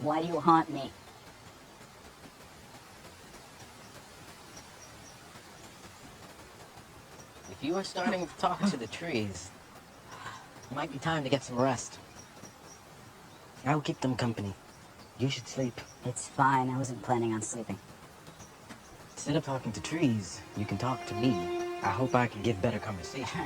Why do you haunt me? If you are starting to talk to the trees, it might be time to get some rest. I will keep them company. You should sleep. It's fine, I wasn't planning on sleeping. Instead of talking to trees, you can talk to me. I hope I can give better conversation.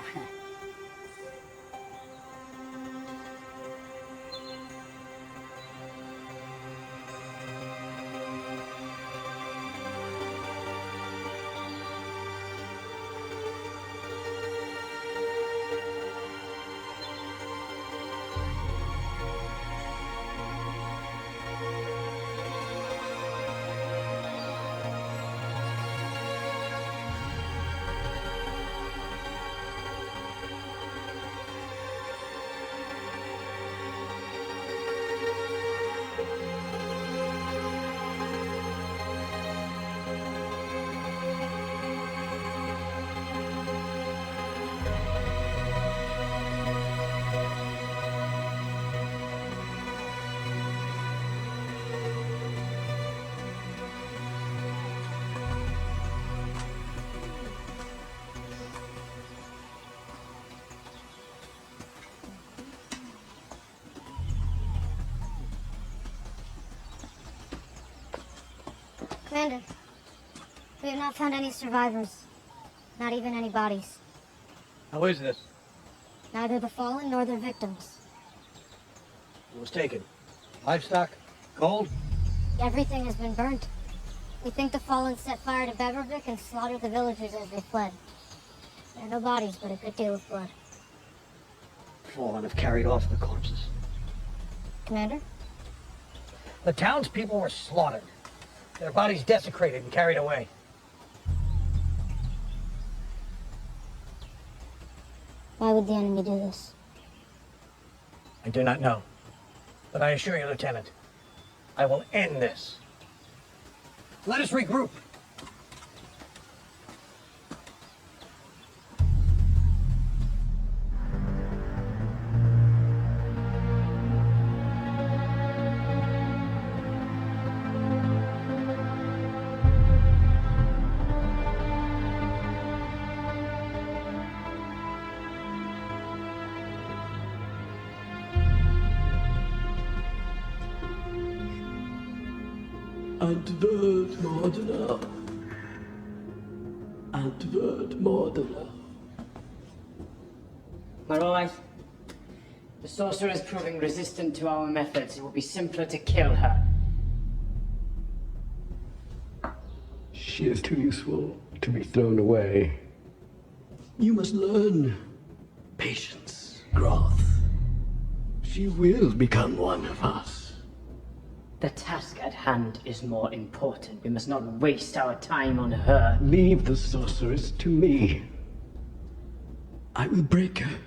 Commander, we have not found any survivors. Not even any bodies. How is this? Neither the fallen nor their victims. What was taken? Livestock? Gold? Everything has been burnt. We think the fallen set fire to Bevervik and slaughtered the villagers as they fled. There are no bodies, but a good deal of blood. Fallen have carried off the corpses. Commander? The townspeople were slaughtered. Their bodies desecrated and carried away. Why would the enemy do this? I do not know. But I assure you, Lieutenant, I will end this. Let us regroup. Advert Mordula. Advert Mordula. My wife, the sorcerer is proving resistant to our methods. It will be simpler to kill her. She is too useful to be thrown away. You must learn patience, Groth. She will become one of us. The task at hand is more important. We must not waste our time on her. Leave the sorceress to me. I will break her.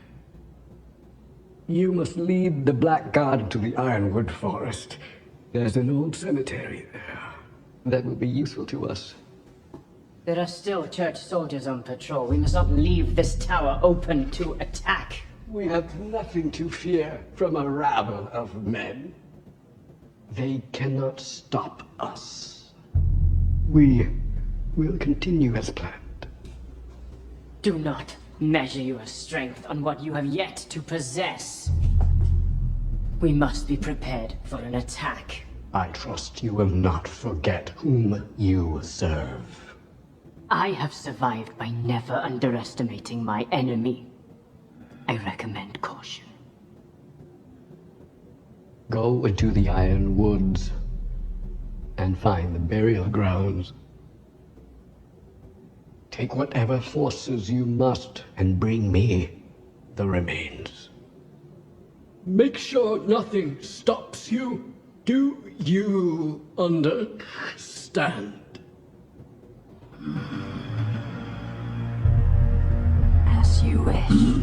You must lead the Black God to the Ironwood Forest. There's an old cemetery there. That will be useful to us. There are still church soldiers on patrol. We must not leave this tower open to attack. We have nothing to fear from a rabble of men. They cannot stop us. We will continue as planned. Do not measure your strength on what you have yet to possess. We must be prepared for an attack. I trust you will not forget whom you serve. I have survived by never underestimating my enemy. I recommend caution. Go into the Iron Woods and find the burial grounds. Take whatever forces you must and bring me the remains. Make sure nothing stops you. Do you understand? As you wish.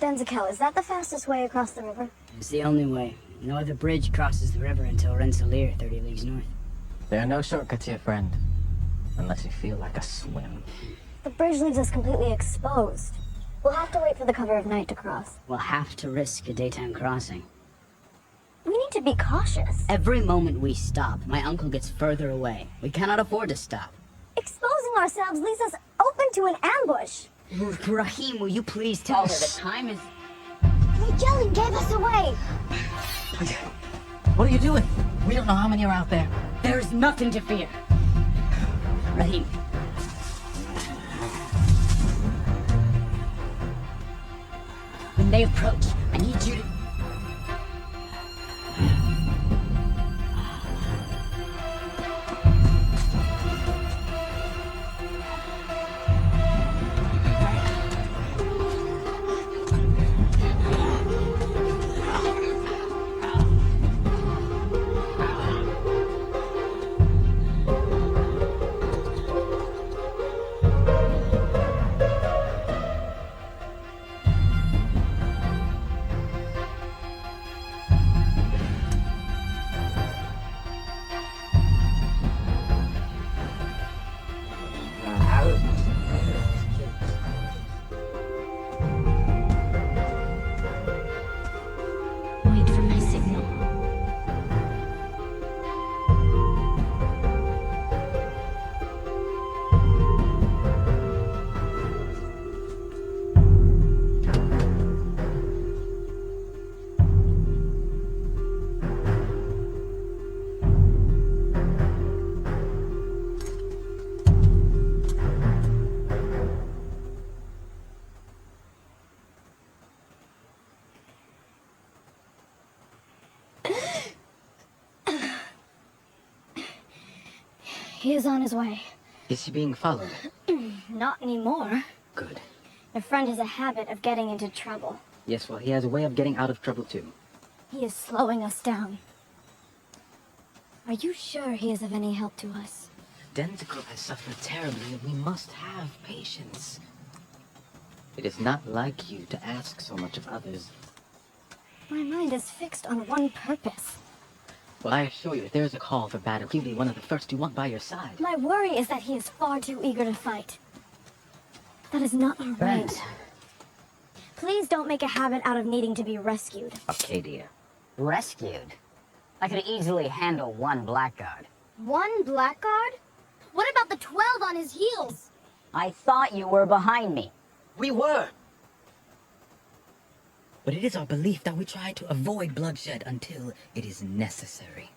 Denzikel, is that the fastest way across the river? It's the only way. No other bridge crosses the river until Rensselaer, 30 leagues north. There are no shortcuts here, friend. Unless you feel like a swim. The bridge leaves us completely exposed. We'll have to wait for the cover of night to cross. We'll have to risk a daytime crossing. We need to be cautious. Every moment we stop, my uncle gets further away. We cannot afford to stop. Exposing ourselves leaves us open to an ambush. Rahim, will you please tell her the time is... Jelly gave us away. What are you doing? We don't know how many are out there. There is nothing to fear. Rahim. When they approach, I need you to... Wait for my signal. He is on his way. Is he being followed? Not anymore. Good. Your friend has a habit of getting into trouble. Yes, well, he has a way of getting out of trouble, too. He is slowing us down. Are you sure he is of any help to us? Denzikel has suffered terribly, and we must have patience. It is not like you to ask so much of others. My mind is fixed on one purpose. Well, I assure you, if there is a call for battle, he'll be one of the first you want by your side. My worry is that he is far too eager to fight. That is not our way. Friends. Please don't make a habit out of needing to be rescued. Arcadia. Rescued? I could easily handle one blackguard. One blackguard? What about the 12 on his heels? I thought you were behind me. We were! But it is our belief that we try to avoid bloodshed until it is necessary.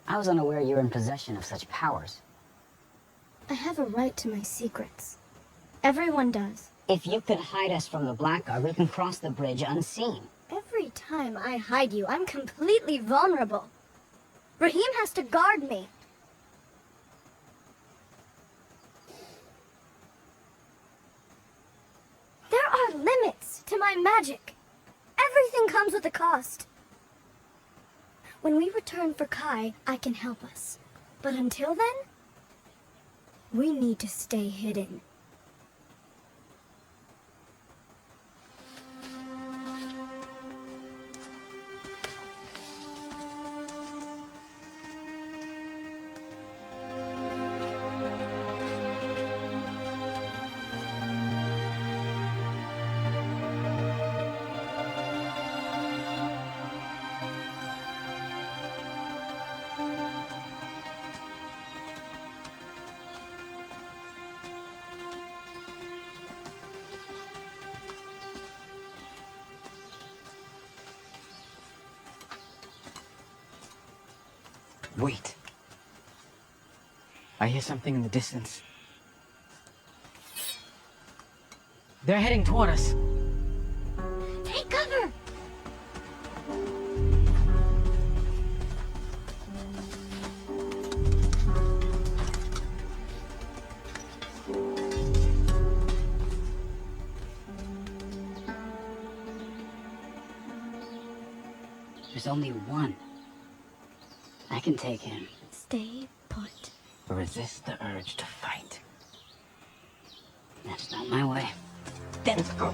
I was unaware you were in possession of such powers. I have a right to my secrets. Everyone does. If you could hide us from the blackguard, we can cross the bridge unseen. Every time I hide you, I'm completely vulnerable. Raheem has to guard me. There are limits to my magic. Everything comes with a cost. When we return for Kai, I can help us. But until then, we need to stay hidden. Wait. I hear something in the distance. They're heading toward us. Take cover! There's only one. I can take him. Stay put. Resist the urge to fight. That's not my way. Then go.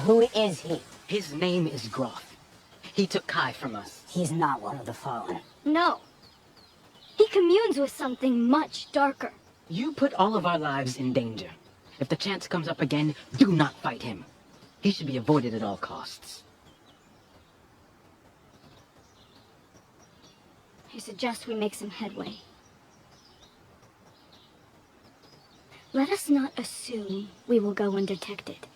Who is he? His name is Groff. He took Kai from us. He's not one of the Fallen. No. He communes with something much darker. You put all of our lives in danger. If the chance comes up again, do not fight him. He should be avoided at all costs. I suggest we make some headway. Let us not assume we will go undetected.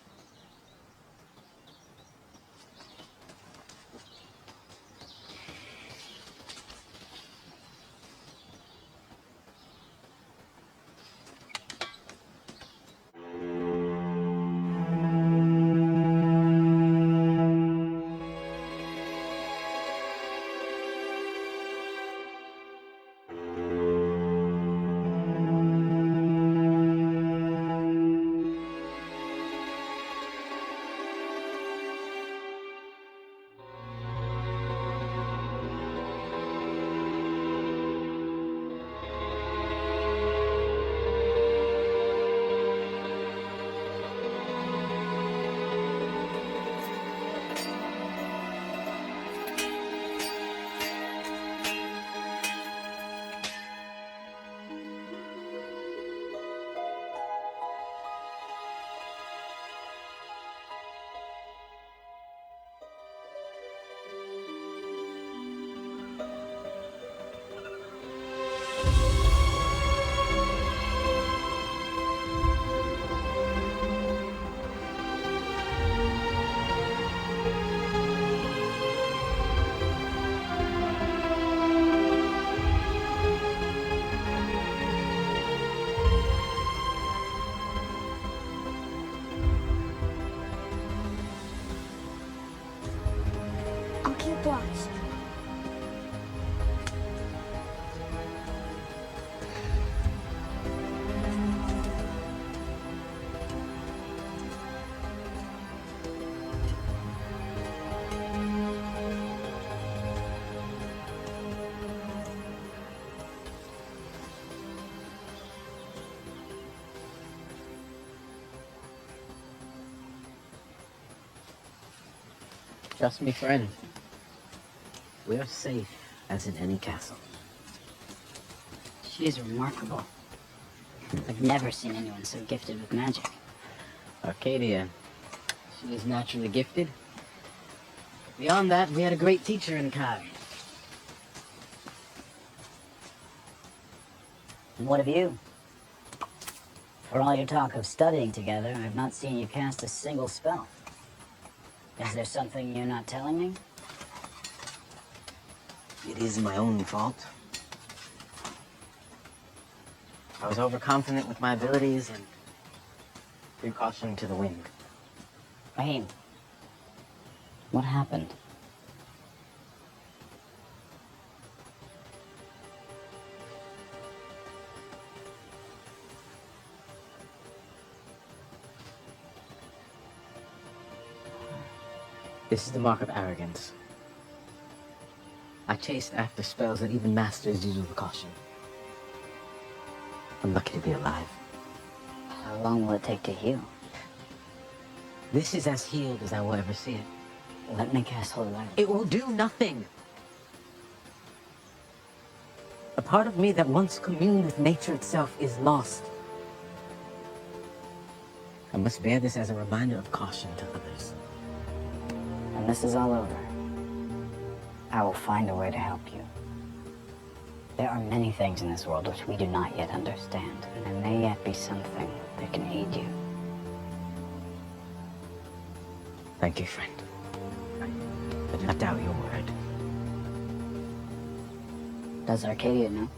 I'll keep watch. Trust me, friend. We're safe as in any castle. She's remarkable. I've never seen anyone so gifted with magic. Arcadia. She is naturally gifted. Beyond that, we had a great teacher in Kai. And what of you? For all your talk of studying together, I've not seen you cast a single spell. Is there something you're not telling me? It is my own fault. I was overconfident with my abilities and threw caution to the wind. Raheem, what happened? This is the mark of arrogance. I chase after spells that even masters use with caution. I'm lucky to be alive. How long will it take to heal? This is as healed as I will ever see it. Let me cast Holy Light. It will do nothing. A part of me that once communed with nature itself is lost. I must bear this as a reminder of caution to others. When this is all over, I will find a way to help you. There are many things in this world which we do not yet understand, and there may yet be something that can aid you. Thank you, friend. I do not doubt your word. Does Arcadia know?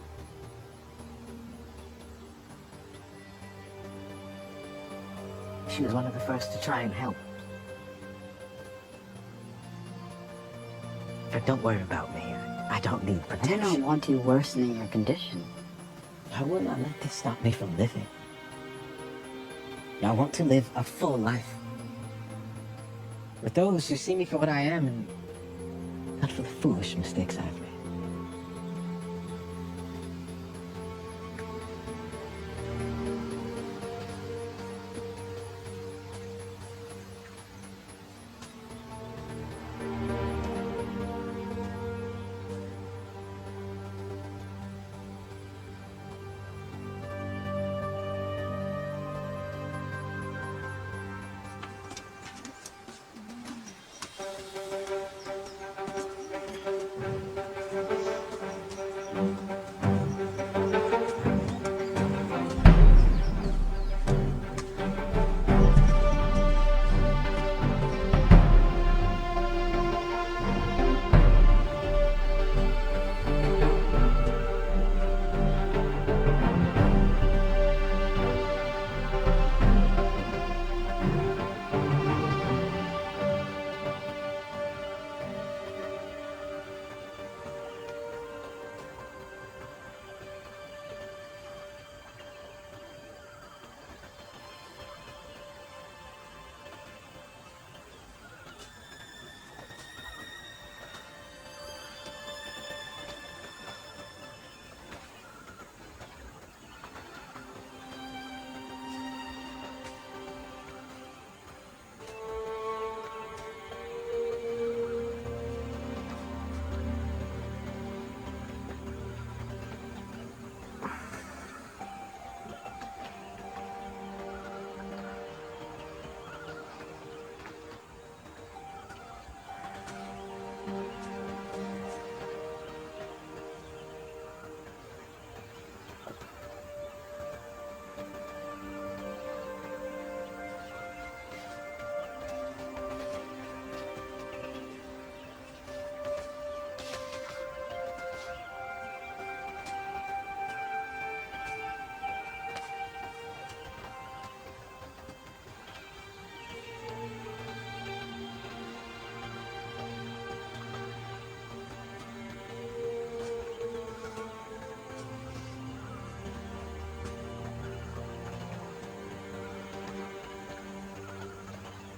She was one of the first to try and help. But don't worry about me. I don't need I do protection. not want you worsening your condition. I will not let this stop me from living. I want to live a full life. With those who see me for what I am and not for the foolish mistakes I've made.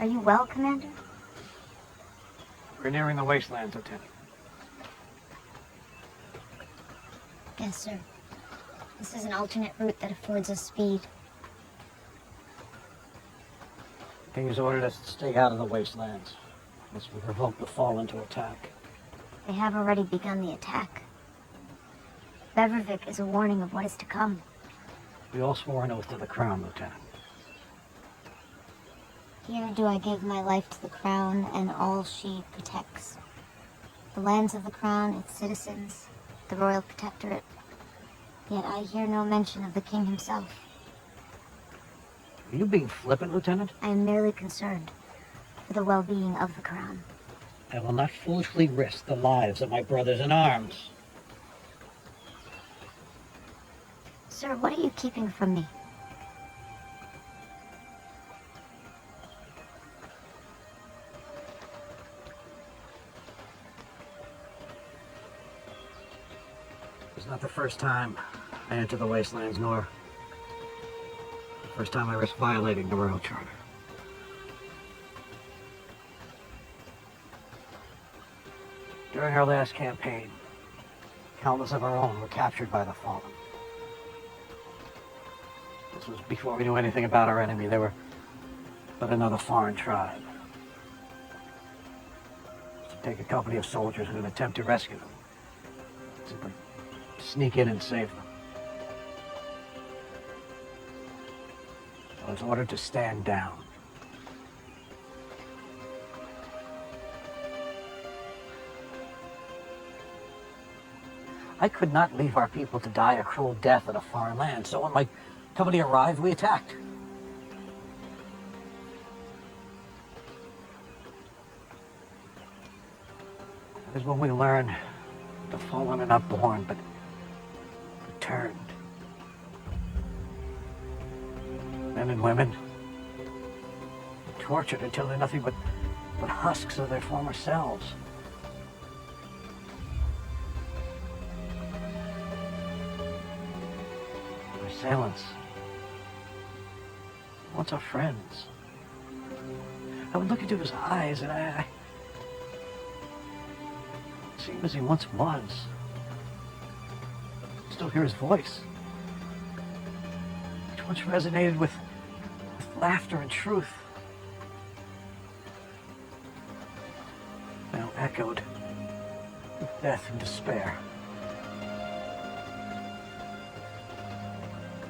Are you well, Commander? We're nearing the wastelands, Lieutenant. Yes, sir. This is an alternate route that affords us speed. King's ordered us to stay out of the wastelands, unless we provoke the Fallen to attack. They have already begun the attack. Bevervik is a warning of what is to come. We all swore an oath to the Crown, Lieutenant. Here do I give my life to the Crown and all she protects. The lands of the Crown, its citizens, the Royal Protectorate. Yet I hear no mention of the King himself. Are you being flippant, Lieutenant? I am merely concerned for the well-being of the Crown. I will not foolishly risk the lives of my brothers in arms. Sir, what are you keeping from me? It's not the first time I enter the wastelands, nor the first time I risk violating the Royal Charter. During our last campaign, countless of our own were captured by the Fallen. This was before we knew anything about our enemy. They were but another foreign tribe. To take a company of soldiers in an attempt to rescue them. Simply sneak in and save them. I was ordered to stand down. I could not leave our people to die a cruel death in a foreign land, so when my company arrived, we attacked. That is when we learned the Fallen are not born, but returned. Men and women, tortured until they're nothing but husks of their former selves. Our assailants, once our friends. I would look into his eyes and I see him as he once was. Still hear his voice, which once resonated with laughter and truth. Now echoed with death and despair.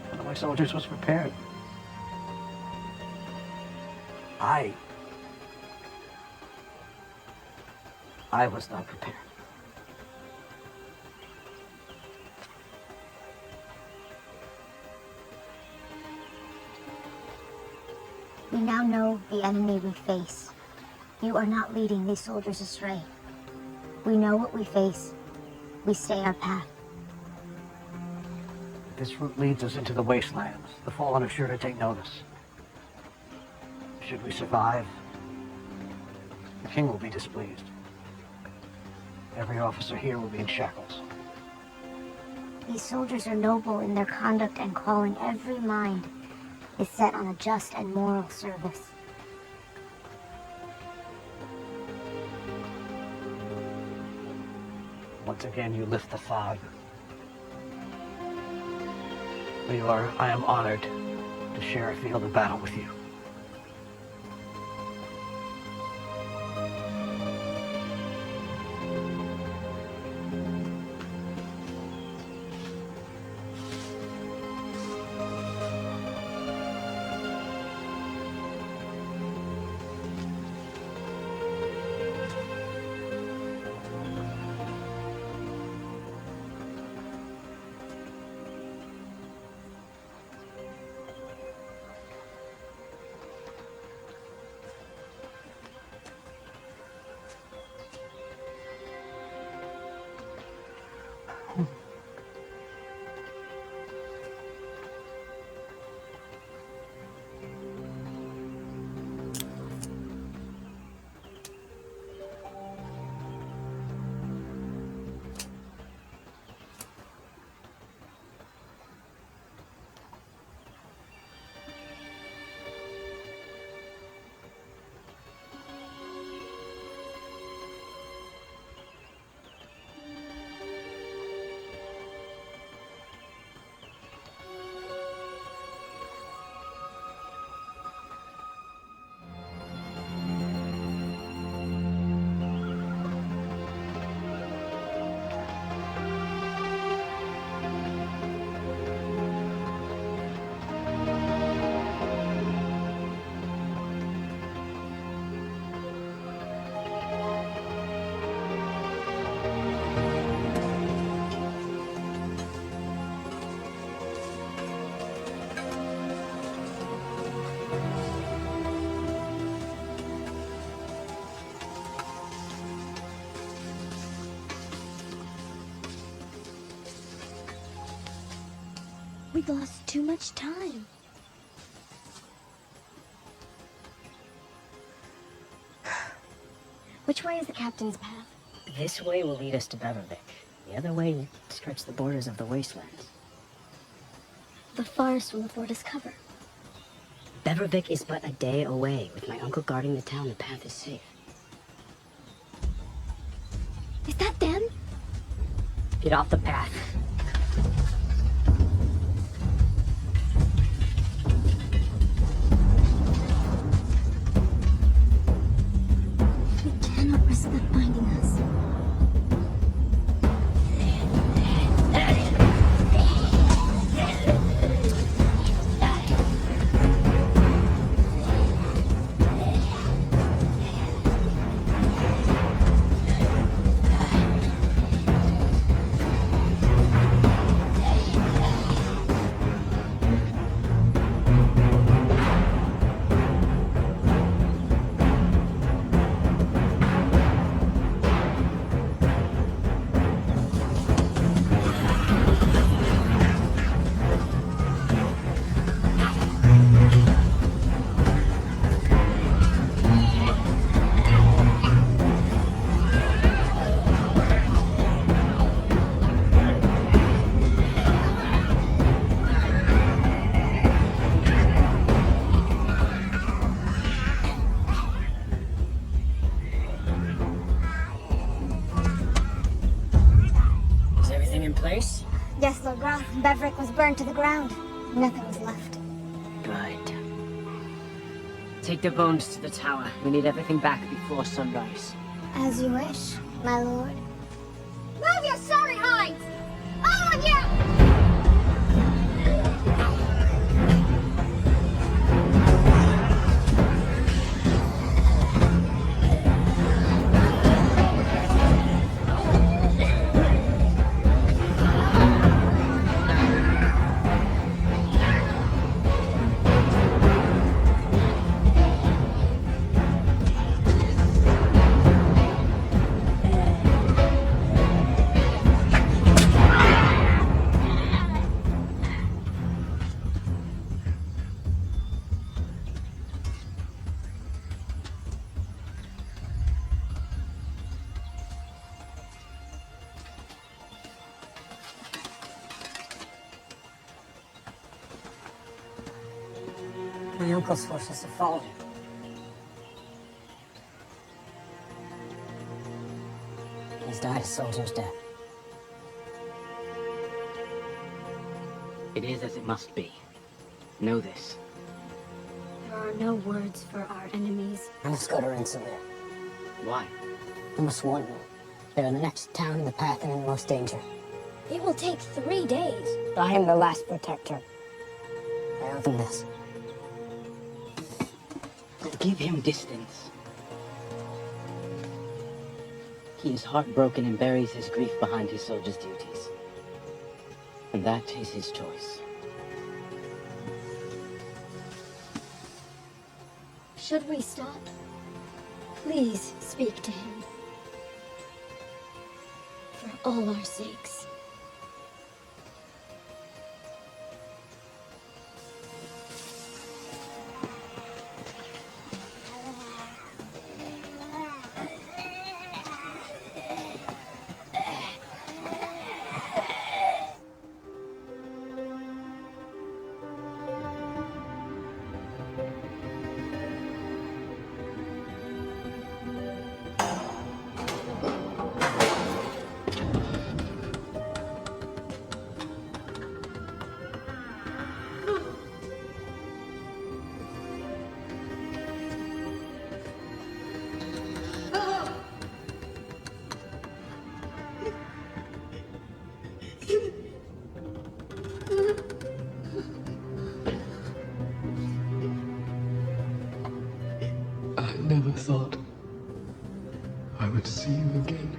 One of my soldiers was prepared. I was not prepared. We now know the enemy we face. You are not leading these soldiers astray. We know what we face. We stay our path. This route leads us into the wastelands. The Fallen are sure to take notice. Should we survive, the king will be displeased. Every officer here will be in shackles. These soldiers are noble in their conduct and calling. Every mind is set on a just and moral service. Once again, you lift the fog. I am honored to share a field of battle with you. We've lost too much time. Which way is the captain's path? This way will lead us to Bevervik. The other way will stretch the borders of the wastelands. The forest will afford us cover. Bevervik is but a day away. With my uncle guarding the town, the path is safe. Is that them? Get off the path. We cannot risk them finding us. Is everything in place? Yes, Lord Graf. Beverick was burned to the ground. Nothing was left. Good. Take the bones to the tower. We need everything back before sunrise. As you wish, my lord. Move your sorry hides! All of you! My uncle's forces have fallen. He's died a soldier's death. It is as it must be. Know this. There are no words for our enemies. I must go to Rensselaer. Why? I must warn them. They're the next town in the path and in most danger. It will take 3 days. I am the last protector. I owe them this. Give him distance. He is heartbroken and buries his grief behind his soldier's duties. And that is his choice. Should we stop? Please speak to him. For all our sakes. I never thought I would see you again.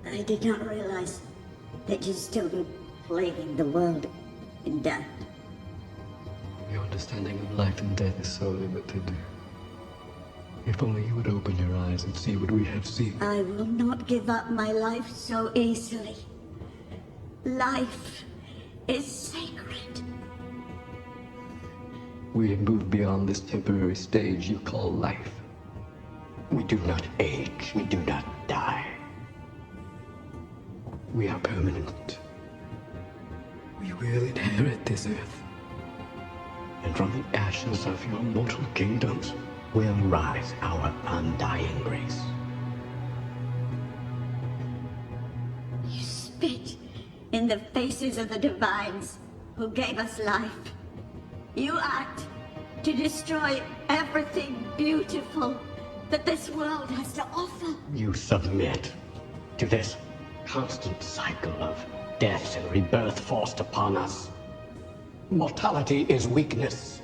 I did not realize that you'd still be plaguing the world in death. Your understanding of life and death is so limited. If only you would open your eyes and see what we have seen. I will not give up my life so easily. Life is sacred. We have moved beyond this temporary stage you call life. We do not age. We do not die. We are permanent. We will inherit this earth. And from the ashes of your mortal kingdoms, will rise our undying race. You spit in the faces of the divines who gave us life. You act to destroy everything beautiful that this world has to offer. You submit to this constant cycle of death and rebirth forced upon us. Mortality is weakness.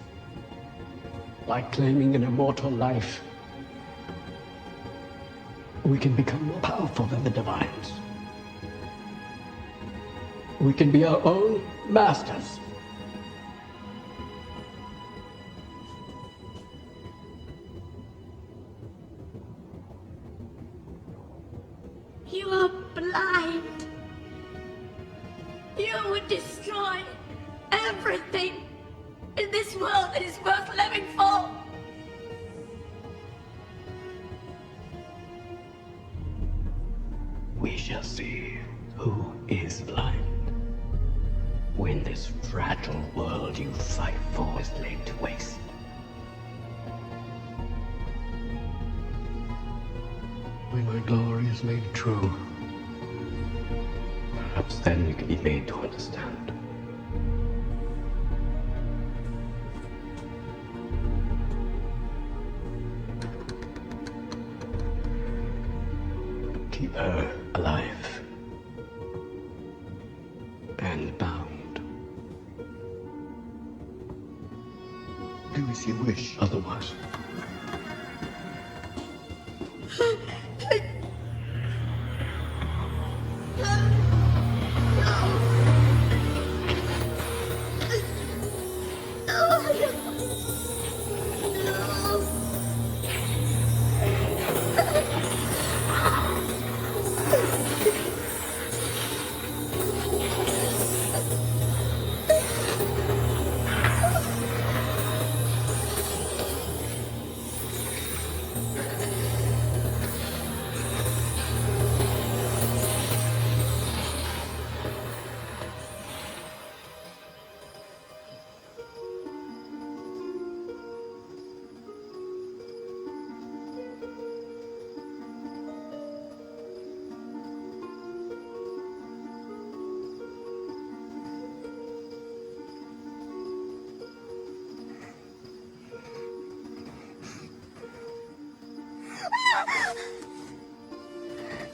Like claiming an immortal life, we can become more powerful than the divines. We can be our own masters. You are blind. You would destroy everything in this world that is worth living for. We shall see who is blind when this fragile world you fight for is laid to waste. When my glory is made true, perhaps then you can be made to understand. Keep her alive and bound. Do as you wish, otherwise.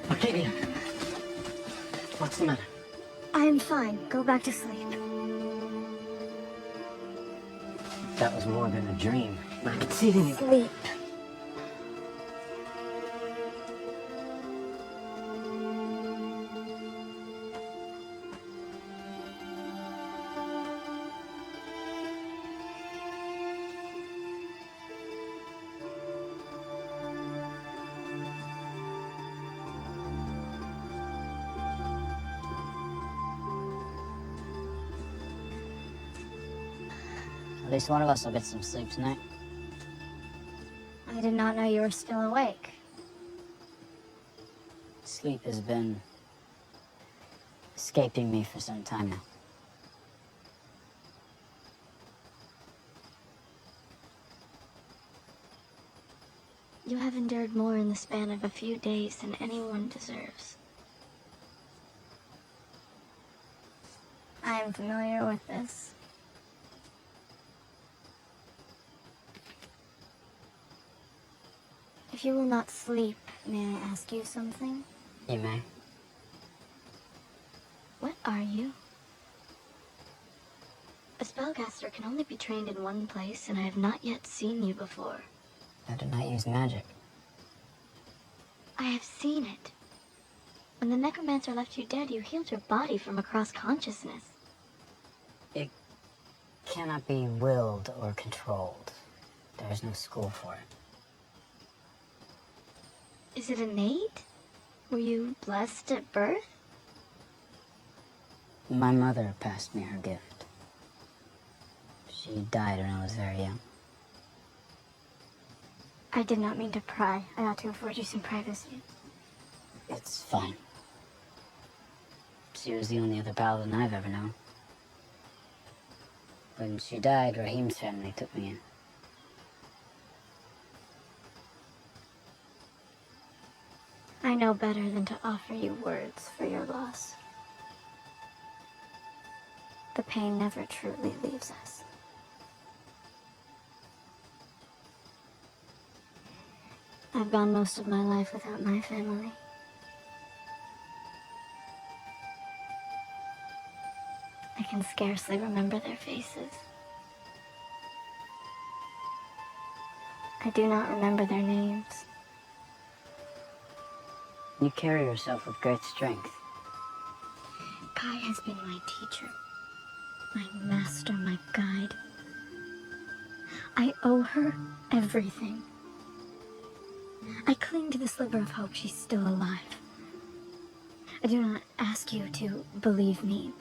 Arcadia, what's the matter? I am fine. Go back to sleep. That was more than a dream. I'm deceiving you. Sleep. At least one of us will get some sleep tonight. I did not know you were still awake. Sleep has been escaping me for some time now. You have endured more in the span of a few days than anyone deserves. I am familiar with this. If you will not sleep, may I ask you something? You may. What are you? A spellcaster can only be trained in one place, and I have not yet seen you before. I do not use magic. I have seen it. When the necromancer left you dead, you healed your body from across consciousness. It cannot be willed or controlled. There is no school for it. Is it innate? Were you blessed at birth? My mother passed me her gift. She died when I was very young. I did not mean to pry. I ought to afford you some privacy. It's fine. She was the only other paladin I've ever known. When she died, Rahim's family took me in. know better than to offer you words for your loss. The pain never truly leaves us. I've gone most of my life without my family. I can scarcely remember their faces. I do not remember their names. You carry yourself with great strength. Kai has been my teacher, my master, my guide. I owe her everything. I cling to the sliver of hope she's still alive. I do not ask you to believe me.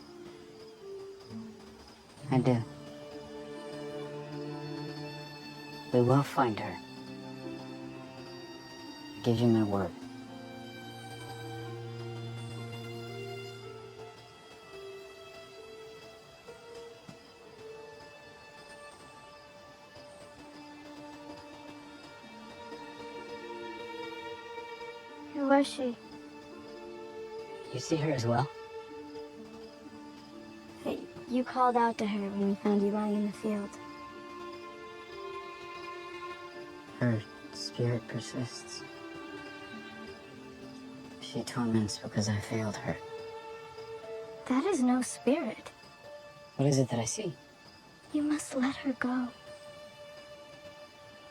I do. We will find her. I give you my word. Who was she? You see her as well? Hey, you called out to her when we found you lying in the field. Her spirit persists. She torments because I failed her. That is no spirit. What is it that I see? You must let her go.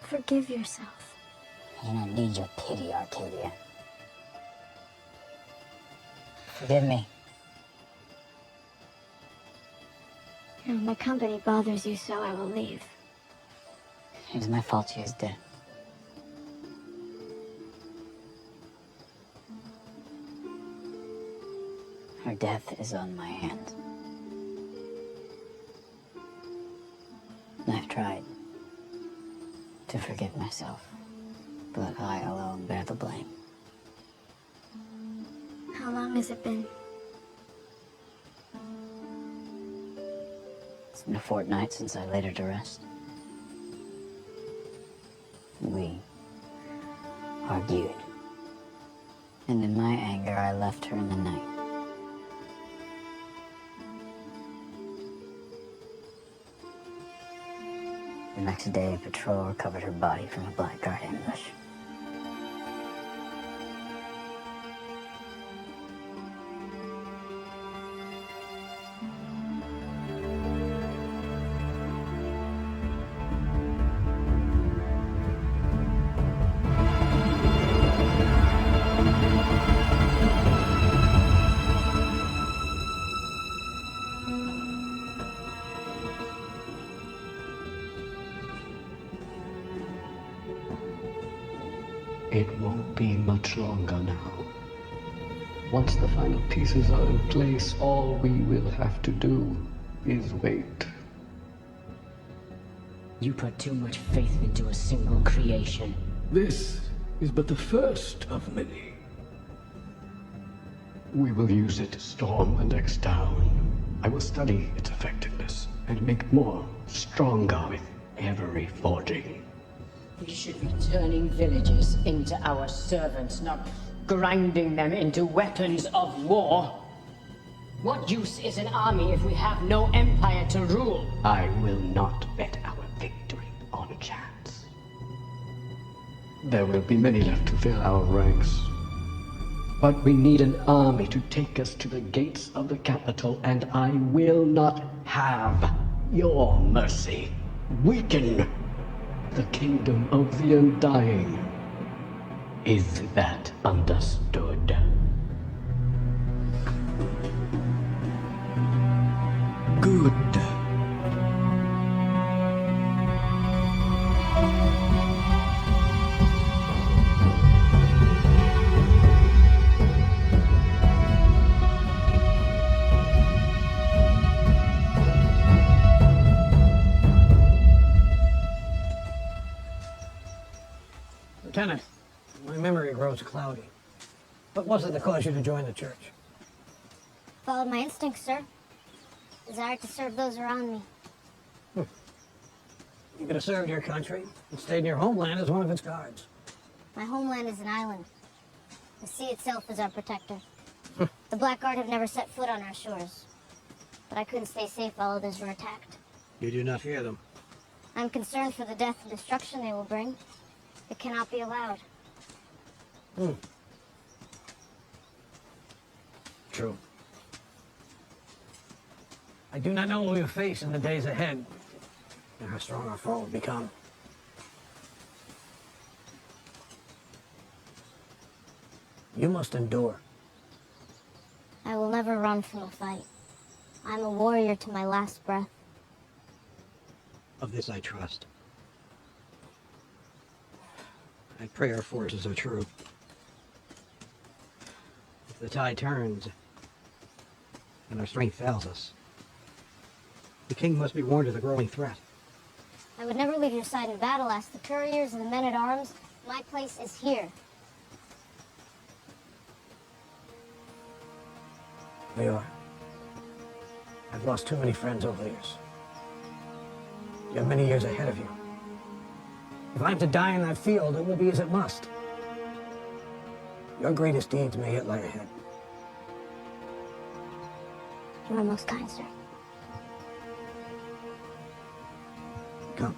Forgive yourself. I do not need your pity, Arcadia. Forgive me. Now, my company bothers you, so I will leave. It is my fault she is dead. Her death is on my hands. I've tried to forgive myself, but I alone bear the blame. How long has it been? It's been a fortnight since I laid her to rest. We argued, and in my anger I left her in the night. The next day, a patrol recovered her body from a blackguard ambush. It won't be much longer now. Once the final pieces are in place, all we will have to do is wait. You put too much faith into a single creation. This is but the first of many. We will use it to storm the next town. I will study its effectiveness and make it more stronger with every forging. We should be turning villages into our servants, not grinding them into weapons of war. What use is an army if we have no empire to rule? I will not bet our victory on chance. There will be many left to fill our ranks. But we need an army to take us to the gates of the capital, and I will not have your mercy. Weaken the kingdom of the undying. Is that understood? Good. Lieutenant, my memory grows cloudy. What was it that caused you to join the church? Followed my instincts, sir. Desired to serve those around me. You could have served your country and stayed in your homeland as one of its guards. My homeland is an island. The sea itself is our protector. The Black Guard have never set foot on our shores. But I couldn't stay safe while others were attacked. You do not fear them. I'm concerned for the death and destruction they will bring. It cannot be allowed. True. I do not know what we will face in the days ahead, and how strong our foe will become. You must endure. I will never run from a fight. I'm a warrior to my last breath. Of this I trust. I pray our forces are true. If the tide turns, and our strength fails us, the king must be warned of the growing threat. I would never leave your side in battle. Ask the couriers and the men-at-arms. My place is here. Leor, I've lost too many friends over the years. You have many years ahead of you. If I am to die in that field, it will be as it must. Your greatest deeds may yet lie ahead. You are most kind, sir. Come.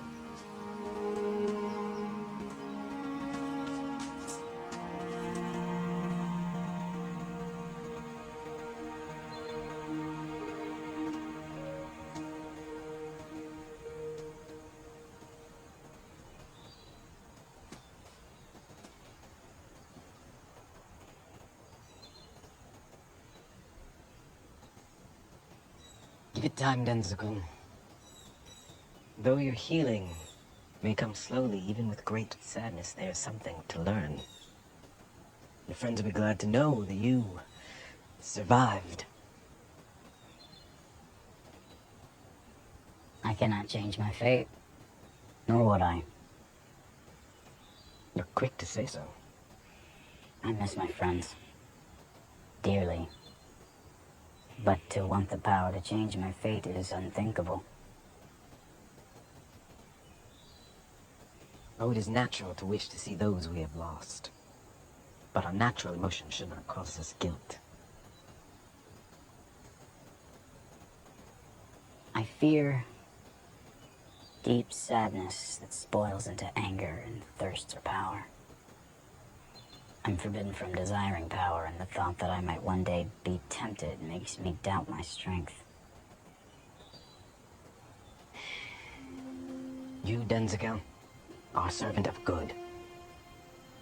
Give it time, Denzo-kun. Though your healing may come slowly, even with great sadness, there is something to learn. Your friends will be glad to know that you survived. I cannot change my fate. Nor would I. You're quick to say so. I miss my friends. Dearly. But to want the power to change my fate is unthinkable. Oh, it is natural to wish to see those we have lost. But our natural emotion should not cause us guilt. I fear deep sadness that spoils into anger and thirst for power. I'm forbidden from desiring power, and the thought that I might one day be tempted makes me doubt my strength. You, Denzo, are a servant of good.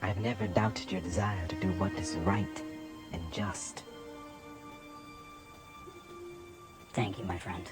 I have never doubted your desire to do what is right and just. Thank you, my friend.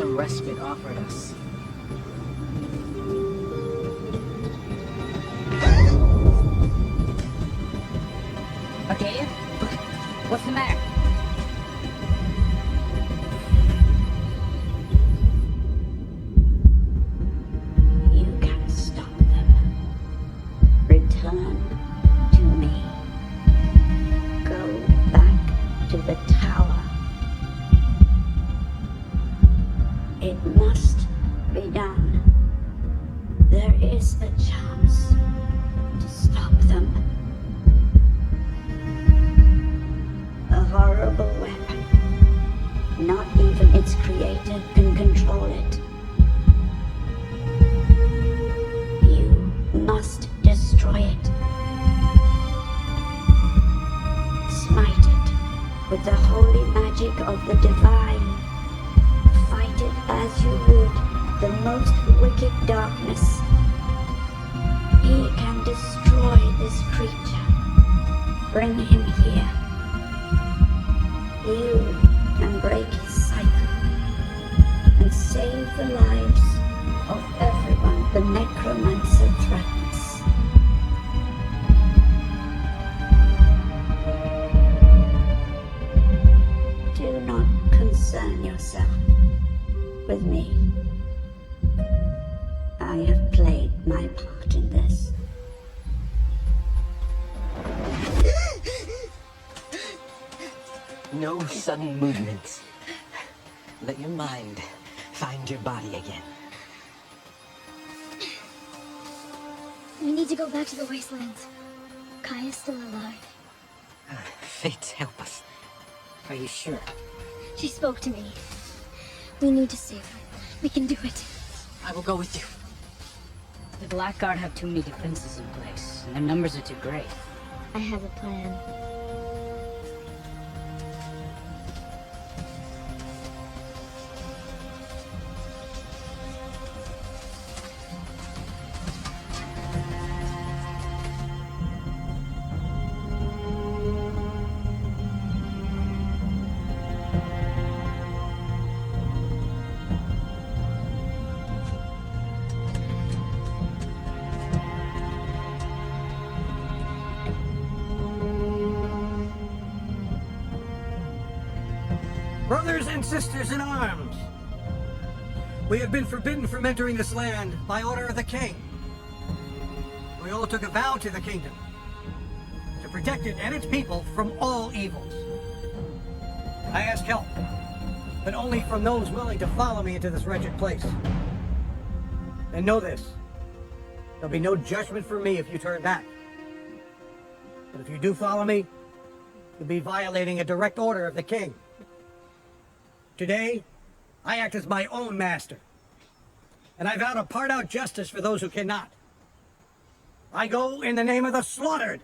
Respite offered us. Arcadia? What's the matter? You can stop them. Return to me. Go back to the tower. It must be done. There is a chance. its creator can control it. You must destroy it. Smite it with the holy magic of the divine. Fight it as you would the most wicked darkness. He can destroy this creature. Bring him here. You can break his cycle and save the lives of everyone the necromancer threatens. Do not concern yourself with me. I have played my part in this. No sudden movements. Let your mind find your body again. We need to go back to the wastelands. Kai is still alive. Fates help us. Are you sure? She spoke to me. We need to save her. We can do it. I will go with you. The Blackguard have too many defenses in place, and their numbers are too great. I have a plan. Brothers and sisters in arms, we have been forbidden from entering this land by order of the king. We all took a vow to the kingdom to protect it and its people from all evils. I ask help, but only from those willing to follow me into this wretched place. And know this, there'll be no judgment for me if you turn back. But if you do follow me, you'll be violating a direct order of the king. Today, I act as my own master, and I vow to part out justice for those who cannot. I go in the name of the slaughtered.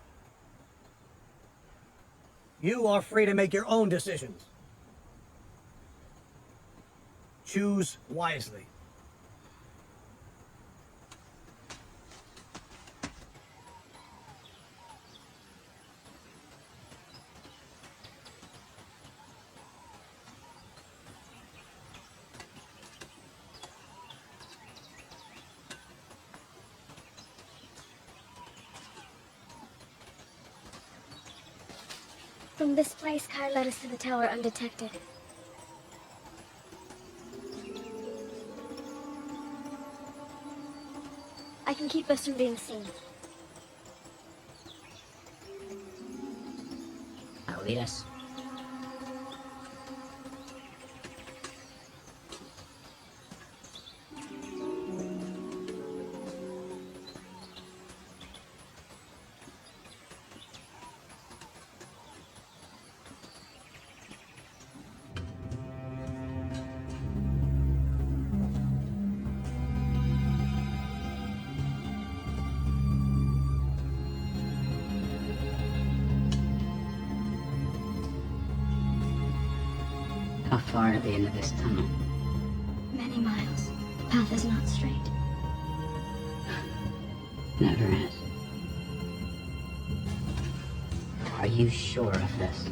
You are free to make your own decisions. Choose wisely. From this place, Kai led us to the tower undetected. I can keep us from being seen. I'll lead us. How far to the end of this tunnel? Many miles. The path is not straight. Never is. Are you sure of this?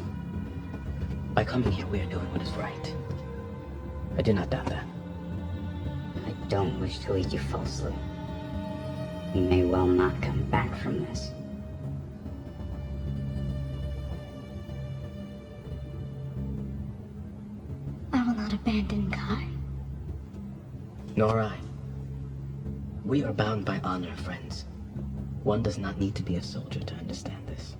By coming here, we are doing what is right. I do not doubt that. I don't wish to lead you falsely. You may well not come back from this. I will not abandon Kai. Nor I. We are bound by honor, friends. One does not need to be a soldier to understand this.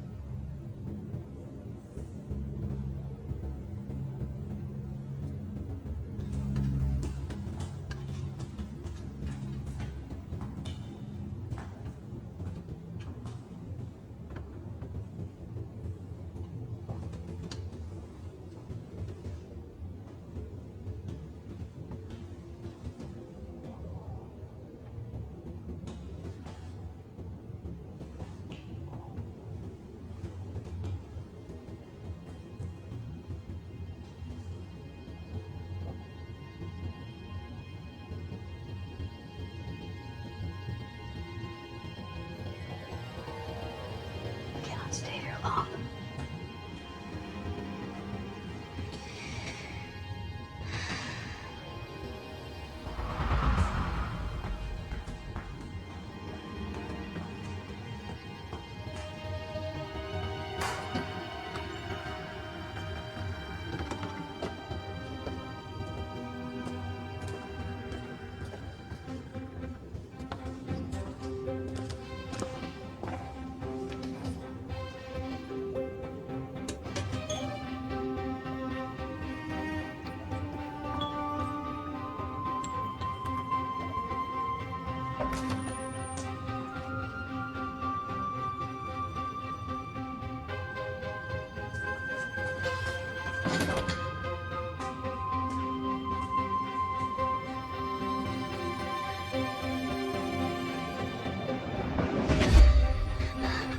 work.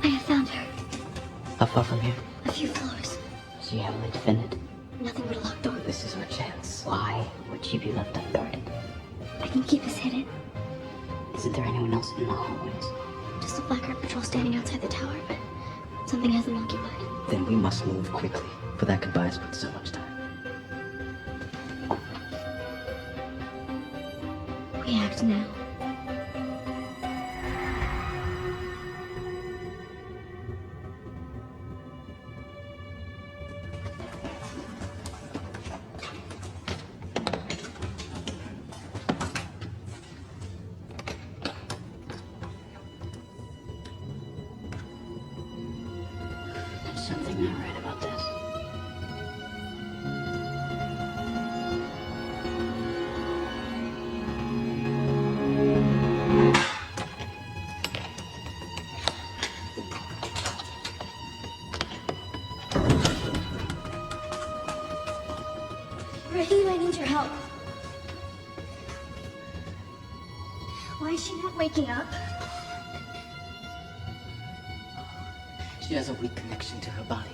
I have found her. How far from here? A few floors. So you have a way to defend it? Nothing but a locked door. This is our chance. Why would she be left unguarded? I can keep us hidden. Isn't there anyone else in the hallways? Just a Blackguard patrol standing outside the tower, but something has them occupied. Then we must move quickly, for that could buy us but so much time. We act now. There's something not right about this. Raheem, I need your help. Why is she not waking up? She has a weak connection to her body.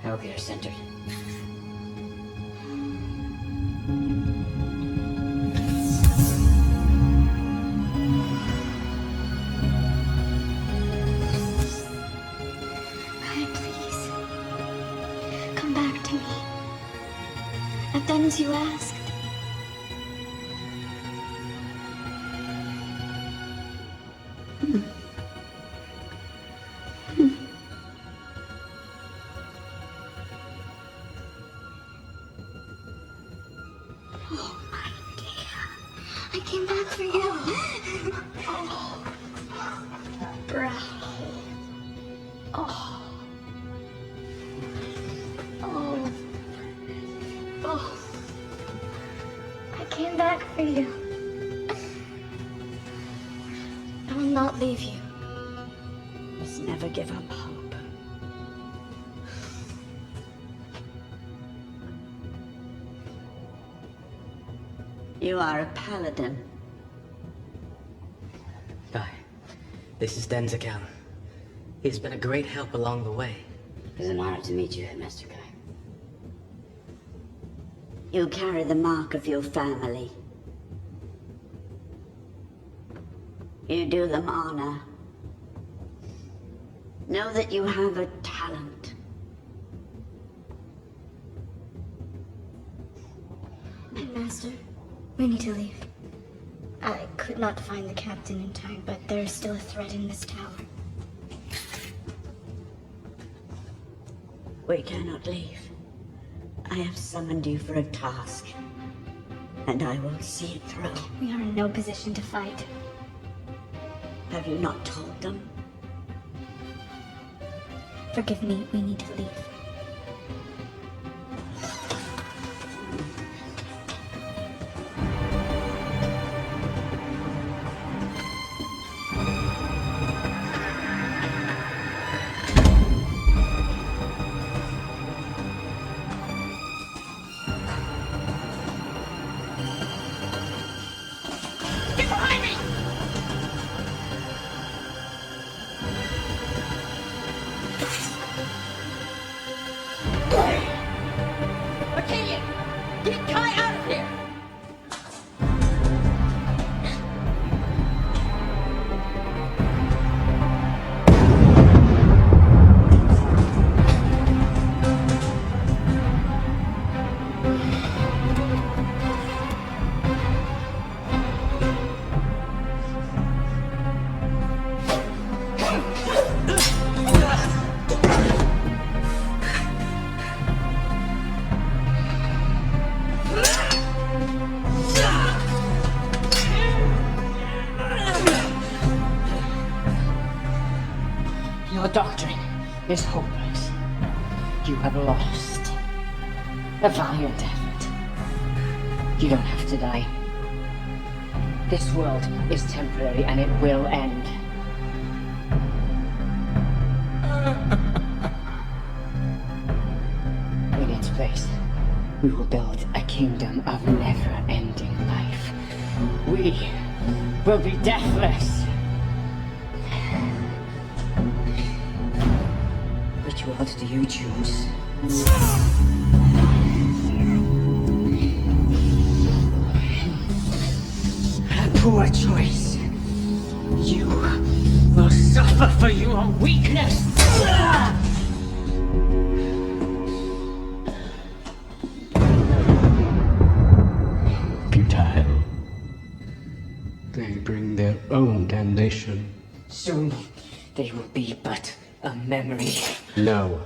I will get her centered. Kai, please. Come back to me. I've done as you asked. Oh, my dear. I came back for you. Oh. Bravo. Oh. Oh. Oh. I came back for you. I will not leave you. Just never give up hope. You are a paladin. Guy, this is Denzakan. He has been a great help along the way. It is an honor to meet you, Master Kai. You carry the mark of your family. You do them honor. Know that you have a talent. My master, we need to leave. I could not find the captain in time, but there is still a threat in this tower. We cannot leave. I have summoned you for a task, and I will see it through. We are in no position to fight. Have you not told them? Forgive me, we need to leave. Your doctrine is hopeless. You have lost a valiant effort. You don't have to die. This world is temporary and it will end. In its place, we will build a kingdom of never-ending life. We will be deathless. Which world do you choose? A poor choice. You will suffer for your weakness. Futile. They bring their own damnation. Soon, they will be but a memory. No.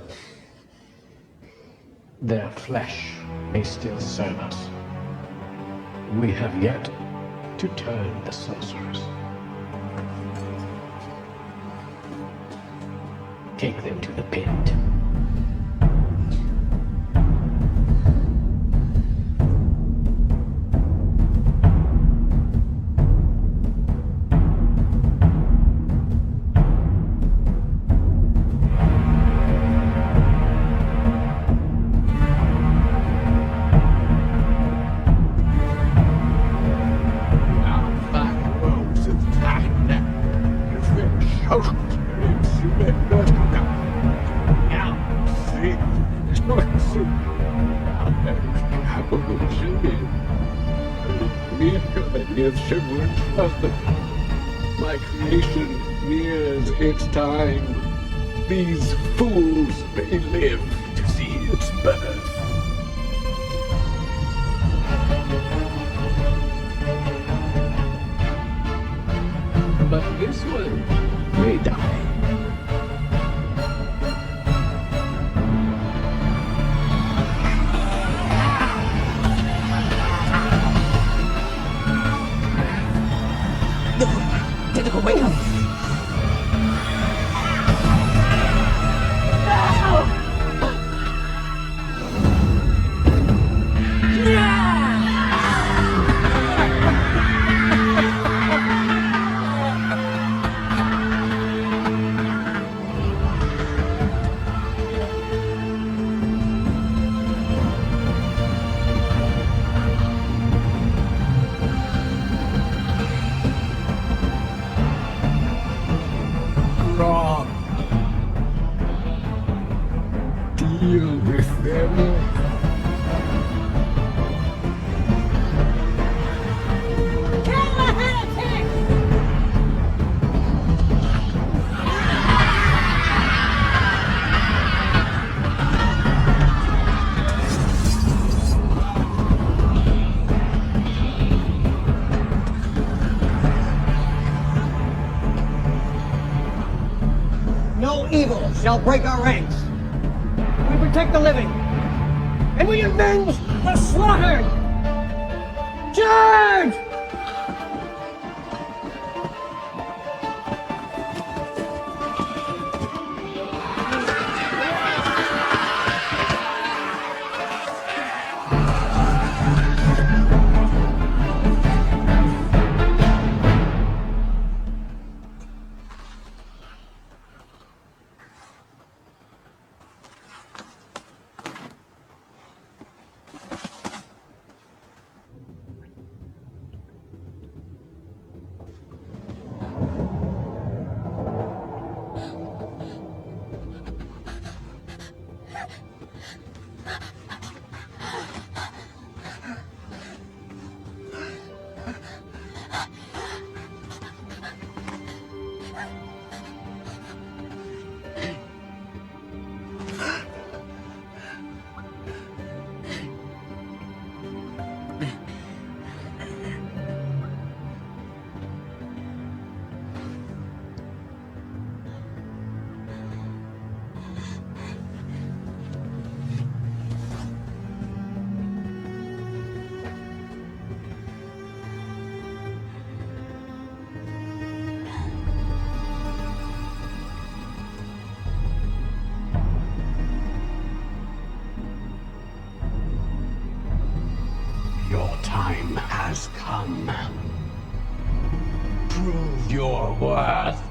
Their flesh may still serve us. We have yet to turn the sorcerers. Take them to the pit. My creation nears its time. These fools may live to see its birth. But this one may die. Tentacle, wake up! Deal with them. No evil shall break our ranks. We protect the living, and we avenge the slaughtered! Charge! Your time has come. prove your worth.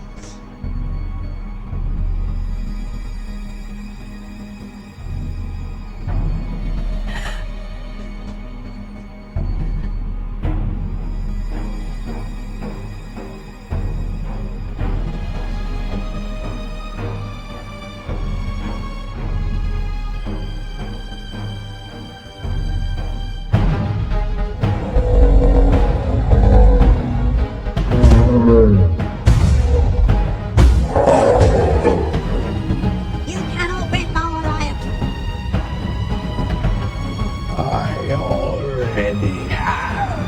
You cannot win, my Reliant. I already have.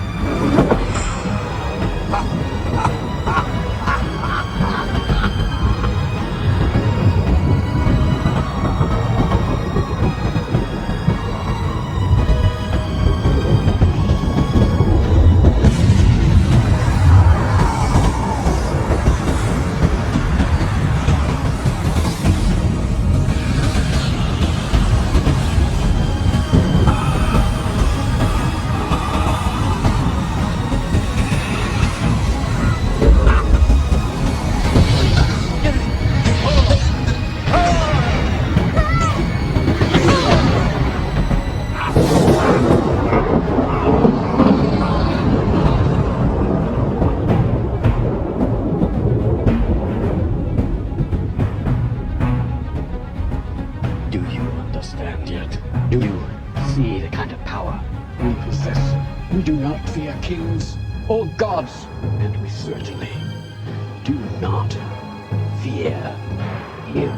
Do you understand yet? Do you see the kind of power we possess? We do not fear kings or gods, and we certainly do not fear him.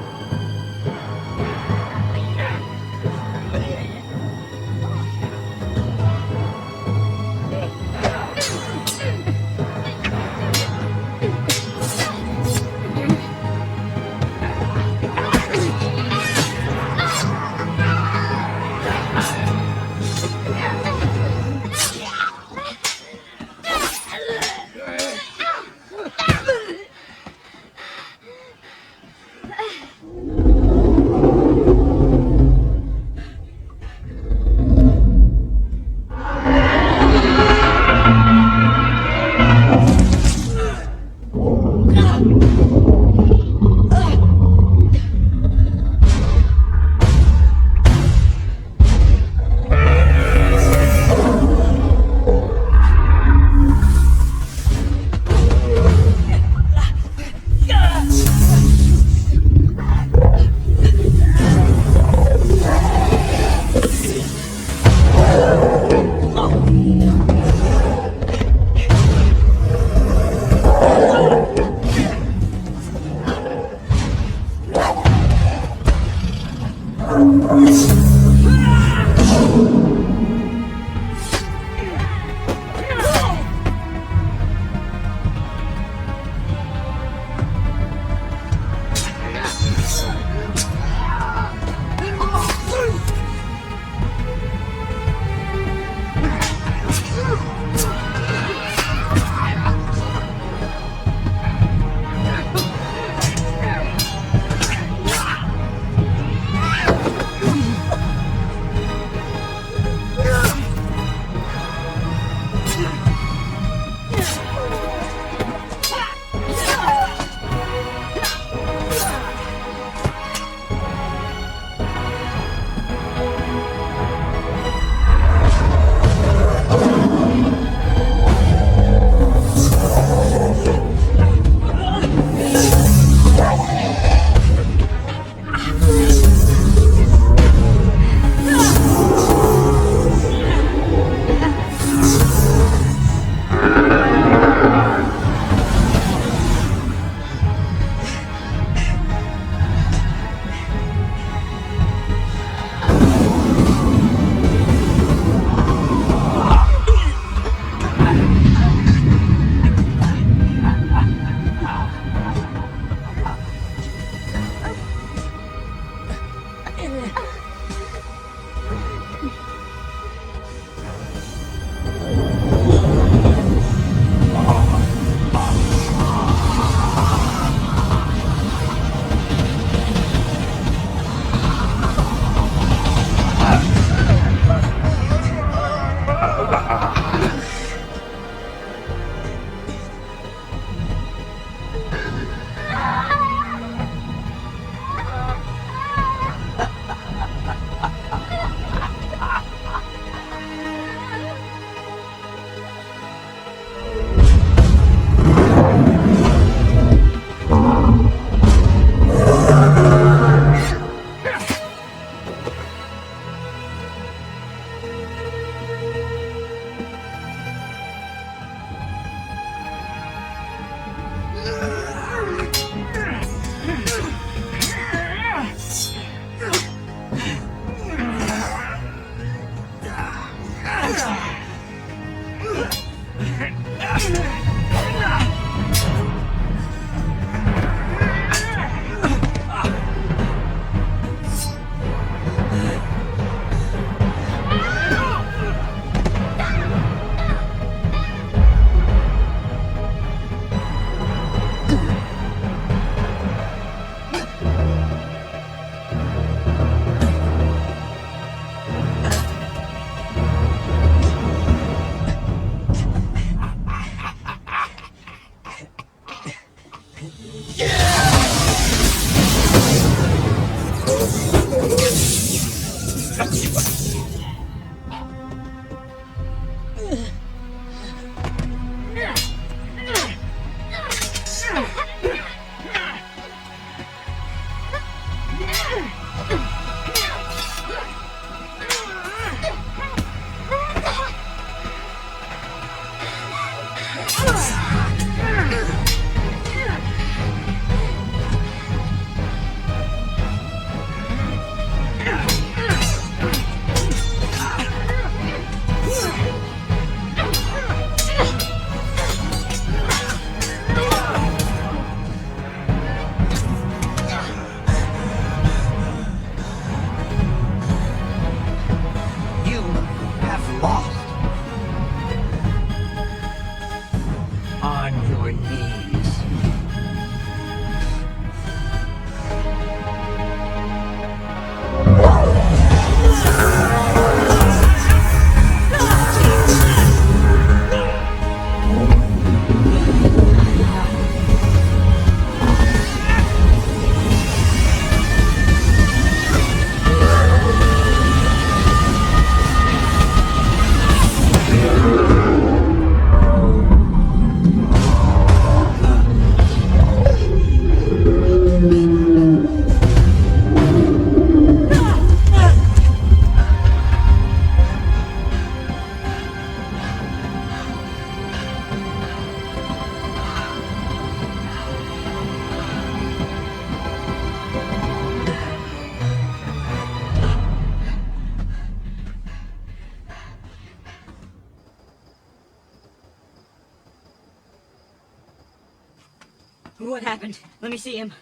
What happened? Let me see him.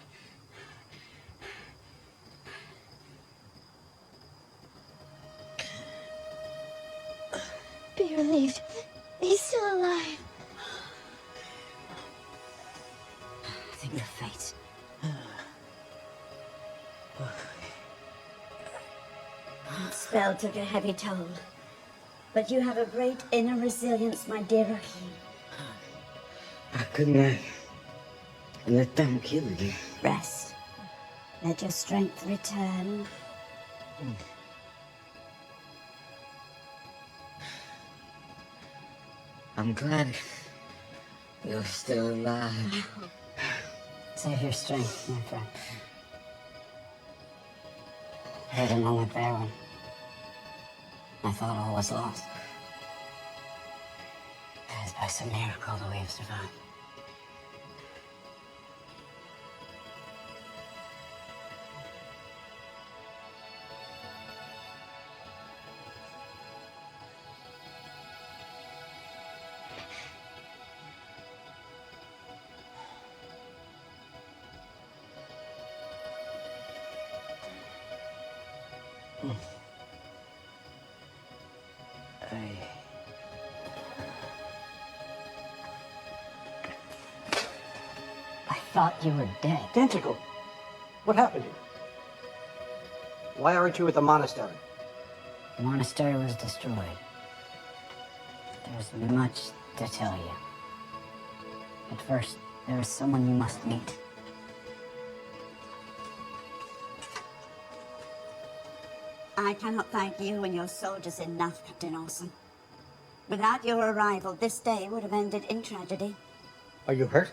Be relieved. He's still alive. I think your fate. That spell took a heavy toll. But you have a great inner resilience, my dear Rahim. How couldn't I let them kill you? Rest. Let your strength return. I'm glad you're still alive. Save your strength, my friend. I had a moment there when I thought all was lost. It is by some miracle that we have survived. I thought you were dead. Tentacle, what happened here? Why aren't you at the monastery? The monastery was destroyed. There's much to tell you. But first, there is someone you must meet. I cannot thank you and your soldiers enough, Captain Olsen. Without your arrival, this day would have ended in tragedy. Are you hurt?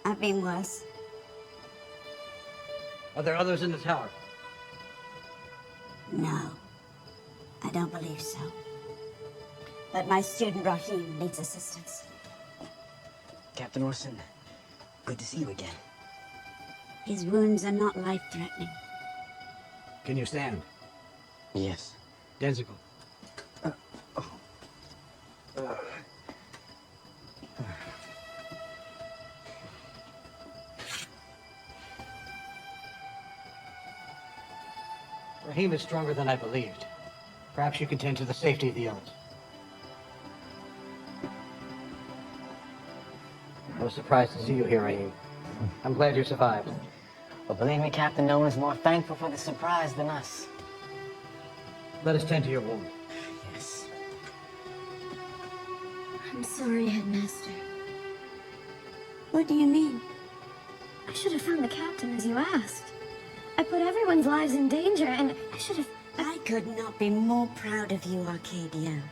I've been worse. Are there others in the tower? No, I don't believe so. But my student Rahim needs assistance. Captain Orson, good to see you again. His wounds are not life-threatening. Can you stand? Yes. Denzical. Rahim is stronger than I believed. Perhaps you can tend to the safety of the others. I was surprised to see you here, Rahim. I'm glad you survived. Well, believe me, Captain, no one's more thankful for the surprise than us. Let us tend to your wound. Yes. I'm sorry, Headmaster. What do you mean? I should have found the captain as you asked. I put everyone's lives in danger, and I should have... I could not be more proud of you, Arcadia.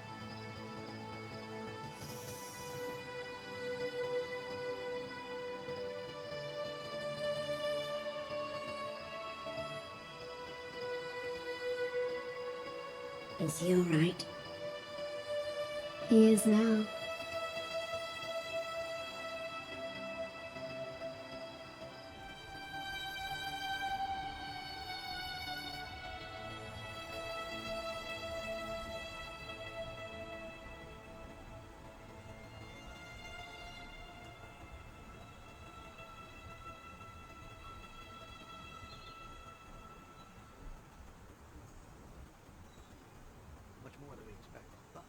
Is he all right? He is now. Much more than we expected, but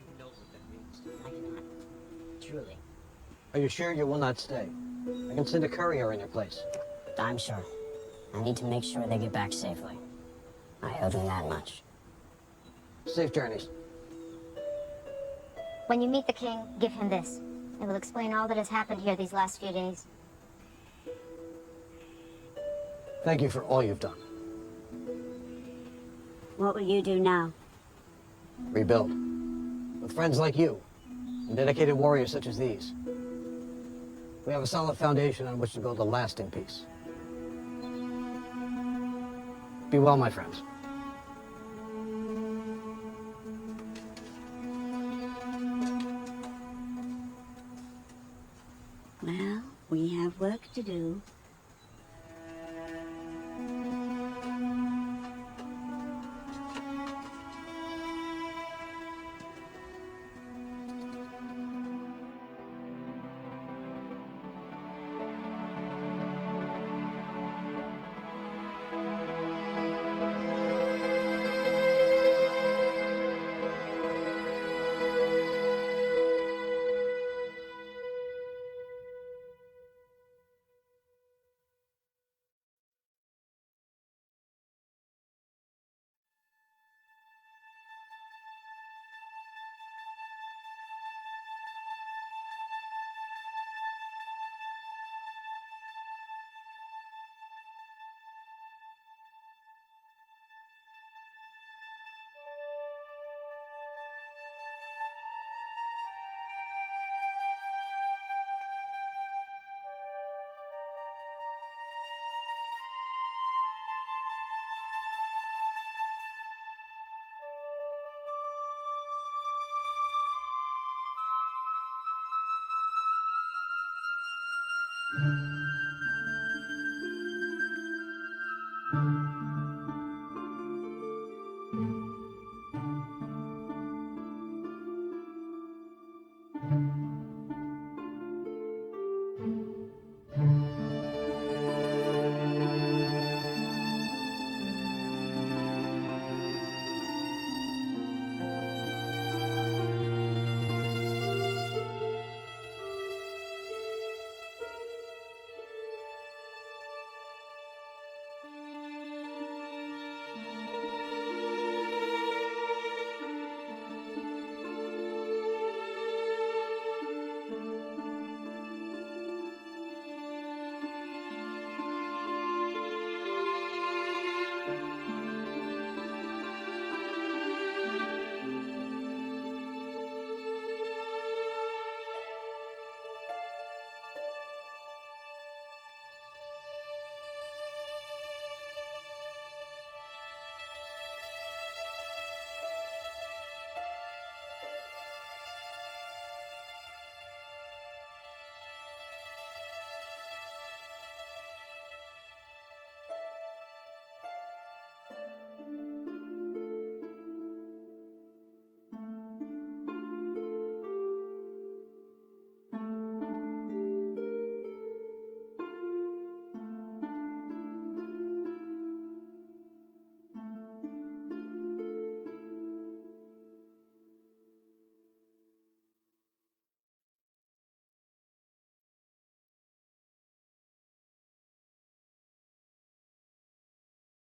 who knows what that means? I cannot. Truly. Are you sure you will not stay? I can send a courier in your place. I'm sure. I need to make sure they get back safely. I owe them that much. Safe journeys. When you meet the king, give him this. It will explain all that has happened here these last few days. Thank you for all you've done. What will you do now? Rebuild. With friends like you, and dedicated warriors such as these, we have a solid foundation on which to build a lasting peace. Be well, my friends. Well, we have work to do. you.